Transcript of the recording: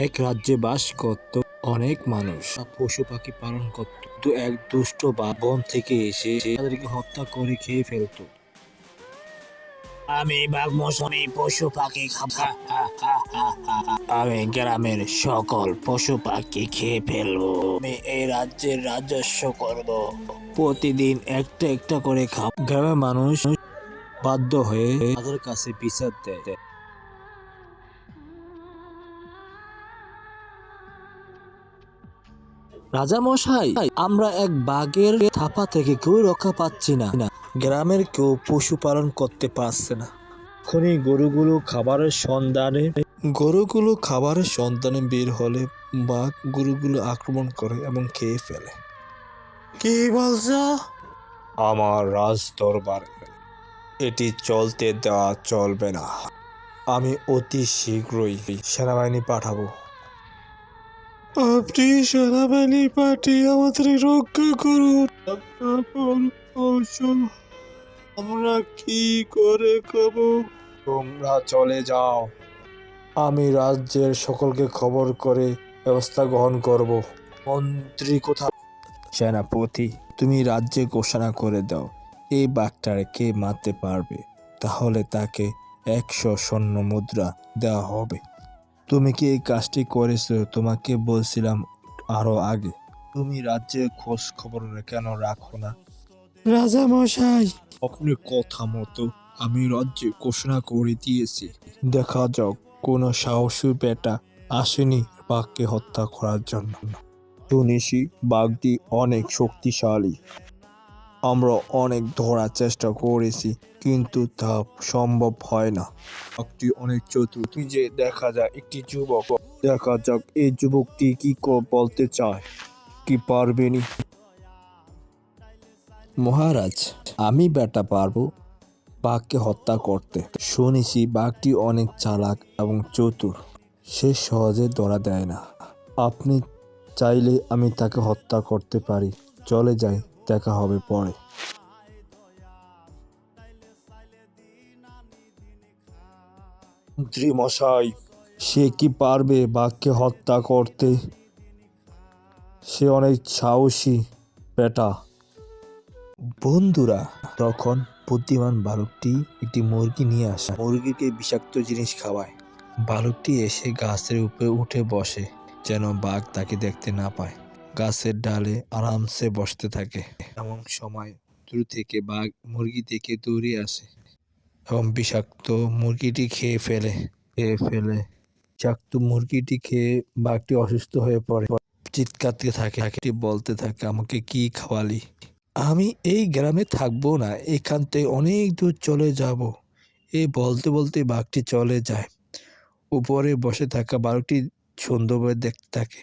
এক রাজ্যে বাস করত অনেক মানুষ পশু পাখি পালন করত, কিন্তু এক দুষ্ট বাঘ বন থেকে এসে তাদেরকে হত্যা করে খেয়ে ফেলতো। আমি বাঘ মৌসুমী পশু পাখি খাবো। আমি গ্রামের সকল পশু পাখি খেয়ে ফেলবো। আমি এই রাজ্যের রাজস্ব করব। প্রতিদিন একটা একটা করে খাব। গ্রামের মানুষ বাধ্য হয়ে তাদের কাছে বিচার দেয়। রাজা মশাই, আমরা এক বাঘের থাপা থেকে কেউ রক্ষা পাচ্ছি না। গ্রামের কেউ পশুপালন করতে পারছে না। এখনই গরুগুলো খাবারের সন্ধানে বের হলে বাঘ গরুগুলো আক্রমণ করে এবং খেয়ে ফেলে। কি বলছো? আমার রাজ দরবার এটি চলতে দেওয়া চলবে না। আমি অতি শীঘ্রই সেনাবাহিনী পাঠাবো। আপনি সেনাবাহিনী পাঠিয়ে আমাদের রক্ষা করুন। আমরা কি করে খাবো? তোমরা চলে যাও। আমি রাজ্যের সকলকে খবর করে ব্যবস্থা গ্রহণ করব। মন্ত্রী কোথায়? সেনাপতি, তুমি রাজ্যে ঘোষণা করে দাও, এই বাঘটারে কে মারতে পারবে তাহলে তাকে 100 স্বর্ণ মুদ্রা দেওয়া হবে। তুমি কি এই কাজটি করেছো? তোমাকে বলছিলাম আরো আগে। তুমি রাজ্যের খোঁজ খবর কেন রাখো না? রাজা মশাই, আপনার কথা মতো আমি রাজ্যে ঘোষণা করে দিয়েছি। দেখা যাক কোন সাহসী বেটা আসেনি বাঘকে হত্যা করার জন্য। শুনেছি বাঘটি অনেক শক্তিশালী। আমরা অনেক ধরার চেষ্টা করেছি, কিন্তু তা সম্ভব হয় না। বাঘটি অনেক চতুর। তুই যে দেখা যায় একটি যুবক। দেখা যাক এই যুবকটি কি বলতে চায়। কি পারবেনি? মহারাজ, আমি বেটা পারবো বাঘকে হত্যা করতে। শুনেছি বাঘটি অনেক চালাক এবং চতুর। সে সহজে ধরা দেয় না। আপনি চাইলে আমি তাকে হত্যা করতে পারি। চলে যাই, দেখা হবে পরে। মন্ত্রী মশাই, সে কি পারবে বাঘকে হত্যা করতে? সে অনেক সাহসী বেটা। বন্ধুরা, তখন বুদ্ধিমান বালকটি একটি মুরগি নিয়ে আসে। মুরগিকে বিষাক্ত জিনিস খাওয়ায়। বালকটি এসে গাছের উপরে উঠে বসে, যেন বাঘ তাকে দেখতে না পায়। গাছের ডালে আরামসে বসতে থাকে। এমন সময় দূর থেকে বাঘ মুরগি দেখে দৌড়ে আসে এবং বিষাক্ত মুরগিটি খেয়ে ফেলে। বিষাক্ত মুরগিটি খেয়ে বাঘটি অসুস্থ হয়ে পড়ে। চিৎকারতে থাকে, বলতে থাকে, আমাকে কি খাওয়ালি? আমি এই গ্রামে থাকবো না, এখান থেকে অনেক দূর চলে যাব। এই বলতে বলতে বাঘটি চলে যায়। উপরে বসে থাকা বাঘটি সুন্দরভাবে দেখতে থাকে।